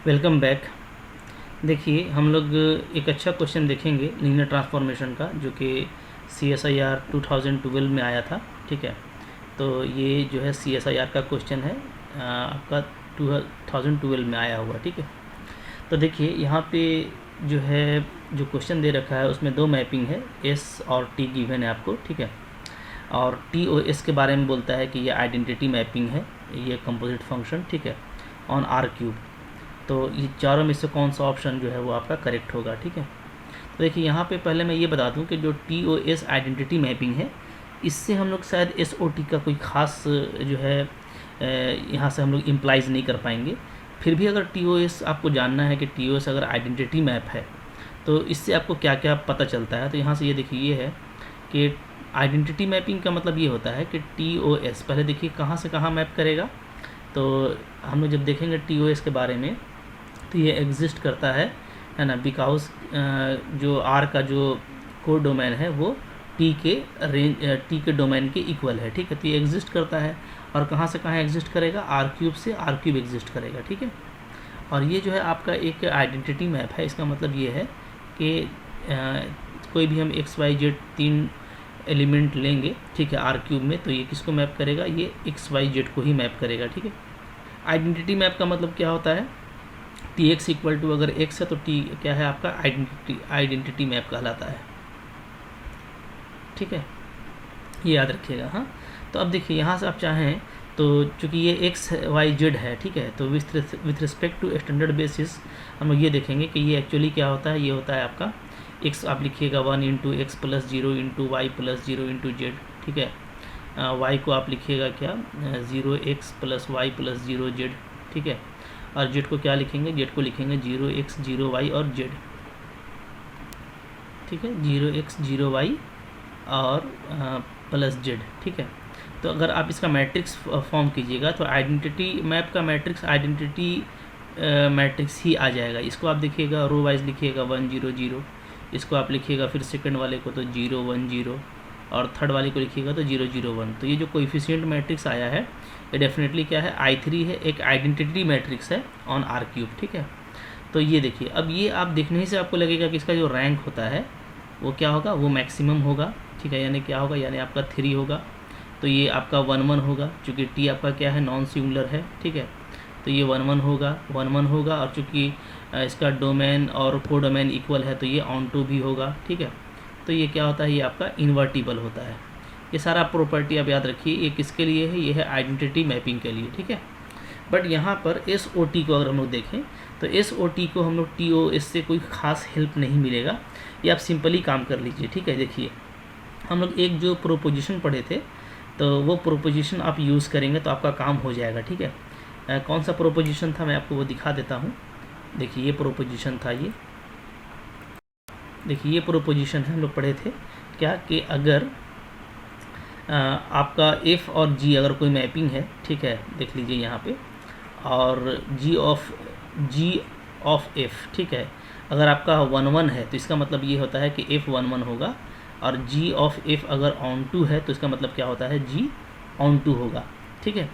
Welcome back. देखिए हम लोग एक अच्छा क्वेश्चन देखेंगे लीनियर ट्रांसफॉर्मेशन का, जो कि CSIR 2012 में आया था। ठीक है, तो ये जो है CSIR का क्वेश्चन है, आपका 2012 में आया हुआ। ठीक है, तो देखिए यहाँ पे जो है जो क्वेश्चन दे रखा है उसमें दो मैपिंग है, S और T गिवन है आपको। ठीक है, और T और S के बारे में बोलता है कि ये आइडेंटिटी मैपिंग है, ये कंपोजिट फंक्शन। ठीक है, ऑन R क्यूब। तो ये चारों में से कौन सा ऑप्शन जो है वो आपका करेक्ट होगा। ठीक है, तो देखिए यहाँ पे पहले मैं ये बता दूं कि जो TOS आइडेंटिटी मैपिंग है, इससे हम लोग शायद SOT का कोई ख़ास जो है यहाँ से हम लोग इम्प्लाइज नहीं कर पाएंगे। फिर भी अगर TOS आपको जानना है कि TOS अगर आइडेंटिटी मैप है तो इससे आपको क्या क्या पता चलता है। तो यहाँ से ये देखिए, ये है कि आइडेंटिटी मैपिंग का मतलब ये होता है कि TOS पहले देखिए कहाँ से कहाँ मैप करेगा। तो हम लोग जब देखेंगे TOS के बारे में तो ये एग्जिस्ट करता है ना, बिकॉज जो R का जो कोड डोमेन है वो T के डोमेन के इक्वल है। ठीक है, तो ये एग्जिस्ट करता है, और कहाँ से कहाँ एग्जिस्ट करेगा, R क्यूब से R क्यूब एग्जिस्ट करेगा। ठीक है, और ये जो है आपका एक आइडेंटिटी मैप है। इसका मतलब ये है कि कोई भी हम XYZ 3 एलिमेंट लेंगे, ठीक है, R क्यूब में, तो ये किसको मैप करेगा, ये XYZ को ही मैप करेगा। ठीक है, आइडेंटिटी मैप का मतलब क्या होता है, TX इक्वल टू अगर X है तो T क्या है आपका आइडेंटिटी मैप कहलाता है। ठीक है, ये याद रखिएगा। हाँ, तो अब देखिए यहाँ से आप चाहें तो चूँकि ये XYZ है, ठीक है, तो with respect to standard basis हम लोग ये देखेंगे कि ये एक्चुअली क्या होता है। ये होता है आपका X, आप लिखिएगा 1 into x plus 0 into y plus 0 into z. ठीक है, y को आप लिखिएगा क्या 0x plus Y plus 0 Z. ठीक है, और जेड को क्या लिखेंगे, जेड को लिखेंगे 0x 0y और जेड। ठीक है, 0x 0y और प्लस जेड। ठीक है, तो अगर आप इसका मैट्रिक्स फॉर्म कीजिएगा तो आइडेंटिटी मैप का मैट्रिक्स आइडेंटिटी मैट्रिक्स ही आ जाएगा। इसको आप देखिएगा रो वाइज लिखिएगा 1 0 0, इसको आप लिखिएगा फिर सेकंड वाले को तो 0 1 0, और थर्ड वाले को लिखिएगा तो 0 0 1। तो ये जो कोएफिशिएंट मैट्रिक्स आया है ये डेफिनेटली क्या है, I3 है, एक आइडेंटिटी मैट्रिक्स है ऑन R क्यूब। ठीक है, तो ये देखिए, अब ये आप देखने ही से आपको लगेगा कि इसका जो रैंक होता है वो क्या होगा, वो मैक्सिमम होगा। ठीक है, यानी क्या होगा, यानी आपका 3 होगा, तो ये आपका 1 1 होगा, चूँकि T आपका क्या है, नॉन सिंगुलर है। ठीक है, तो ये 1 1 होगा, 1 1 होगा, और चूँकि इसका डोमेन और को डोमेन इक्वल है तो ये ऑन टू भी होगा। ठीक है, तो ये क्या होता है, ये आपका इन्वर्टिबल होता है। ये सारा प्रॉपर्टी आप याद रखिए, ये किसके लिए है, ये है आइडेंटिटी मैपिंग के लिए। ठीक है, बट यहाँ पर SOT को अगर हम लोग देखें तो SOT को हम लोग TOS से कोई ख़ास हेल्प नहीं मिलेगा, ये आप सिंपली काम कर लीजिए। ठीक है, देखिए हम लोग एक जो प्रोपोजिशन पढ़े थे तो वो प्रोपोजिशन आप यूज़ करेंगे तो आपका काम हो जाएगा। ठीक है, कौन सा प्रोपोजिशन था मैं आपको वो दिखा देता हूँ। देखिए ये प्रोपोजिशन था, ये देखिए ये प्रोपोजिशन है, हम लोग पढ़े थे क्या कि अगर आपका F और G अगर कोई मैपिंग है, ठीक है, देख लीजिए यहाँ पे, और G ऑफ F, ठीक है, अगर आपका 1 1 है तो इसका मतलब ये होता है कि F 1 1 होगा, और G ऑफ F अगर ऑन टू है तो इसका मतलब क्या होता है, G ऑन टू होगा। ठीक है,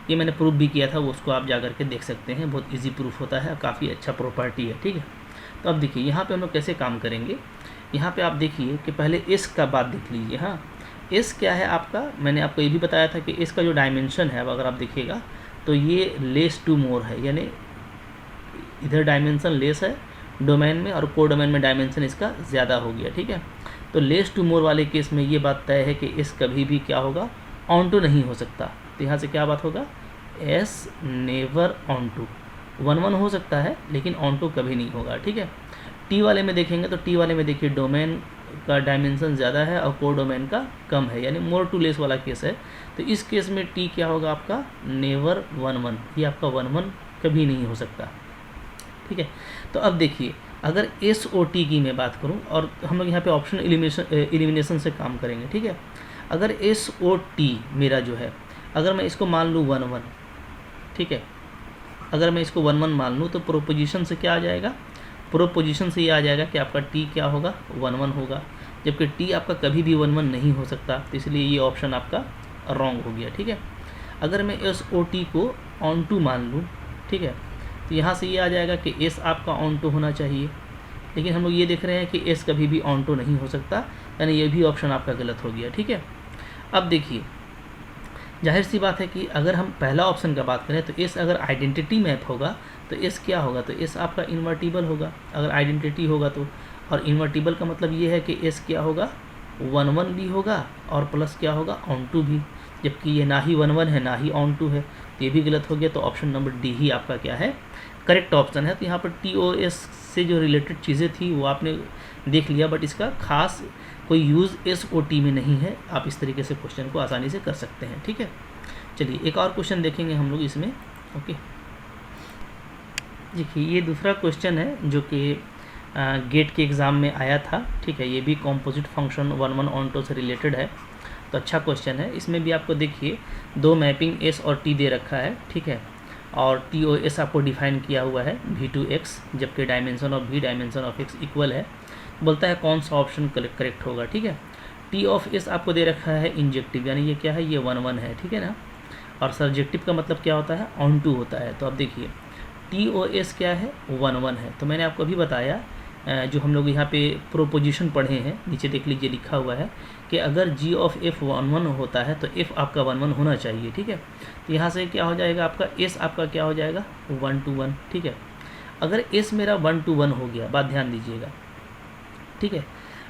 ये मैंने प्रूफ भी किया था, वो उसको आप जा करके देख सकते हैं, बहुत इजी प्रूफ होता है, काफ़ी अच्छा प्रॉपर्टी है। ठीक है, तो अब देखिए यहाँ पे हम लोग कैसे काम करेंगे। यहाँ पे आप देखिए कि पहले S का बात देख लीजिए। हाँ, S क्या है आपका, मैंने आपको ये भी बताया था कि S का जो डायमेंशन है, अब अगर आप देखिएगा तो ये लेस टू मोर है, यानी इधर डायमेंशन लेस है डोमेन में और को डोमेन में डायमेंशन इसका ज़्यादा हो गया। ठीक है, तो लेस टू मोर वाले केस में ये बात तय है कि S कभी भी क्या होगा, ऑन टू नहीं हो सकता। तो यहाँ से क्या बात होगा, S नेवर ऑन टू, 1 1 हो सकता है लेकिन ऑन टू कभी नहीं होगा। ठीक है, T वाले में देखेंगे तो T वाले में देखिए डोमेन का डायमेंशन ज़्यादा है और को डोमेन का कम है, यानी मोर टू लेस वाला केस है। तो इस केस में T क्या होगा आपका, नेवर 1 1, ये आपका 1 1 कभी नहीं हो सकता। ठीक है, तो अब देखिए अगर SOT की मैं बात करूं, और हम लोग यहाँ पे ऑप्शन एलिमिनेशन से काम करेंगे। ठीक है, अगर SOT मेरा जो है, अगर मैं इसको मान लूँ 1 1, ठीक है, अगर मैं इसको 1 1 मान लूँ तो प्रोपोजिशन से क्या आ जाएगा, प्रोपोजिशन से ये आ जाएगा कि आपका T क्या होगा, 1 1 होगा, जबकि T आपका कभी भी 1 1 नहीं हो सकता, तो इसलिए ये ऑप्शन आपका रॉन्ग हो गया। ठीक है, अगर मैं SOT को ऑन टू मान लूँ, ठीक है, तो यहाँ से ये आ जाएगा कि एस आपका ऑन टू होना चाहिए, लेकिन हम लोग ये देख रहे हैं कि एस कभी भी ऑन टू नहीं हो सकता, यानी ये भी ऑप्शन आपका गलत हो गया। ठीक है, अब देखिए जाहिर सी बात है कि अगर हम पहला ऑप्शन का बात करें तो एस अगर आइडेंटिटी मैप होगा तो एस क्या होगा, तो एस आपका इन्वर्टिबल होगा अगर आइडेंटिटी होगा तो। और इन्वर्टिबल का मतलब ये है कि एस क्या होगा, 1-1 भी होगा और प्लस क्या होगा, ऑन टू भी, जबकि ये ना ही 1-1 है ना ही ऑन टू है, तो ये भी गलत हो गया। तो ऑप्शन नंबर डी ही आपका क्या है, करेक्ट ऑप्शन है। तो यहाँ पर TOS से जो रिलेटेड चीज़ें थी वो आपने देख लिया, बट इसका खास कोई यूज़ SOT में नहीं है। आप इस तरीके से क्वेश्चन को आसानी से कर सकते हैं। ठीक है, चलिए एक और क्वेश्चन देखेंगे हम लोग इसमें। ओके, देखिए ये दूसरा क्वेश्चन है जो कि गेट के एग्ज़ाम में आया था। ठीक है, ये भी कॉम्पोजिट फंक्शन 1-1 ऑन टू से रिलेटेड है, तो अच्छा क्वेश्चन है। इसमें भी आपको देखिए दो मैपिंग S और T दे रखा है। ठीक है, और TOS आपको डिफाइन किया हुआ है V2X, जबकि dimension of V dimension of X equal है। बोलता है कौन सा ऑप्शन करेक्ट होगा। ठीक है, T ऑफ S आपको दे रखा है इंजेक्टिव, यानी ये क्या है, ये 1-1 है। ठीक है ना, और सर्जेक्टिव का मतलब क्या होता है, ऑन टू होता है। तो अब देखिए TOS क्या है, 1-1 है। तो मैंने आपको अभी बताया जो हम लोग यहाँ पे प्रोपोजिशन पढ़े हैं, नीचे देख लीजिए लिखा हुआ है कि अगर G ऑफ F 1-1 होता है तो F आपका 1-1 होना चाहिए। ठीक है, तो यहाँ से क्या हो जाएगा आपका S आपका क्या हो जाएगा, 1-1। ठीक है, अगर S मेरा 1-1 हो गया, बात ध्यान दीजिएगा। ठीक है,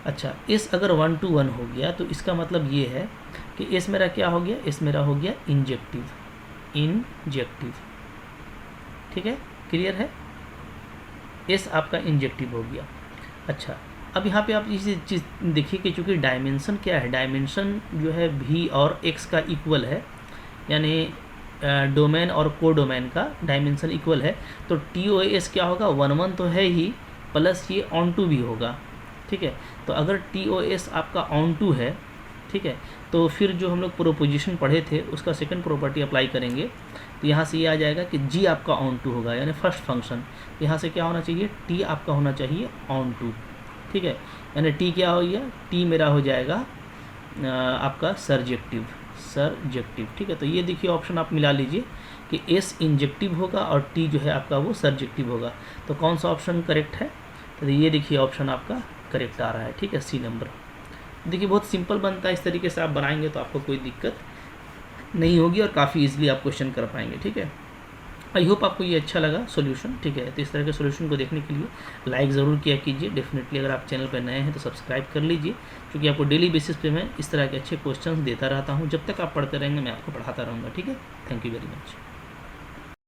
अच्छा S अगर 1-1 हो गया तो इसका मतलब ये है कि S मेरा क्या हो गया, S मेरा हो गया इंजेक्टिव। ठीक है, क्लियर है, S आपका इंजेक्टिव हो गया। अच्छा, अब यहाँ पे आप इस चीज़ देखिए कि चूँकि डायमेंशन क्या है, डायमेंशन जो है V और X का इक्वल है, यानी डोमेन और को डोमेन का डायमेंशन इक्वल है, तो TOS क्या होगा, 1-1 तो है ही, प्लस ये ऑन टू भी होगा। ठीक है, तो अगर TOS आपका ऑन टू है, ठीक है, तो फिर जो हम लोग प्रोपोजिशन पढ़े थे उसका सेकंड प्रॉपर्टी अप्लाई करेंगे, तो यहाँ से ये आ जाएगा कि G आपका ऑन टू होगा, यानी फर्स्ट फंक्शन। यहाँ से क्या होना चाहिए, T आपका होना चाहिए ऑन टू। ठीक है, यानी T क्या हो गया, T मेरा हो जाएगा आपका सर्जेक्टिव। ठीक है, तो ये देखिए ऑप्शन आप मिला लीजिए कि S इंजेक्टिव होगा और T जो है आपका वो सर्जेक्टिव होगा। तो कौन सा ऑप्शन करेक्ट है, तो ये देखिए ऑप्शन आपका करेक्ट आ रहा है। ठीक है, C नंबर। देखिए बहुत सिंपल बनता है, इस तरीके से आप बनाएंगे तो आपको कोई दिक्कत नहीं होगी और काफ़ी इजीली आप क्वेश्चन कर पाएंगे। ठीक है, आई होप आपको ये अच्छा लगा सॉल्यूशन। ठीक है, तो इस तरह के सॉल्यूशन को देखने के लिए लाइक ज़रूर किया कीजिए। डेफिनेटली अगर आप चैनल पर नए हैं तो सब्सक्राइब कर लीजिए, क्योंकि आपको डेली बेसिस पे मैं इस तरह के अच्छे क्वेश्चंस देता रहता हूँ। जब तक आप पढ़ते रहेंगे मैं आपको पढ़ाता रहूँगा। ठीक है, थैंक यू वेरी मच।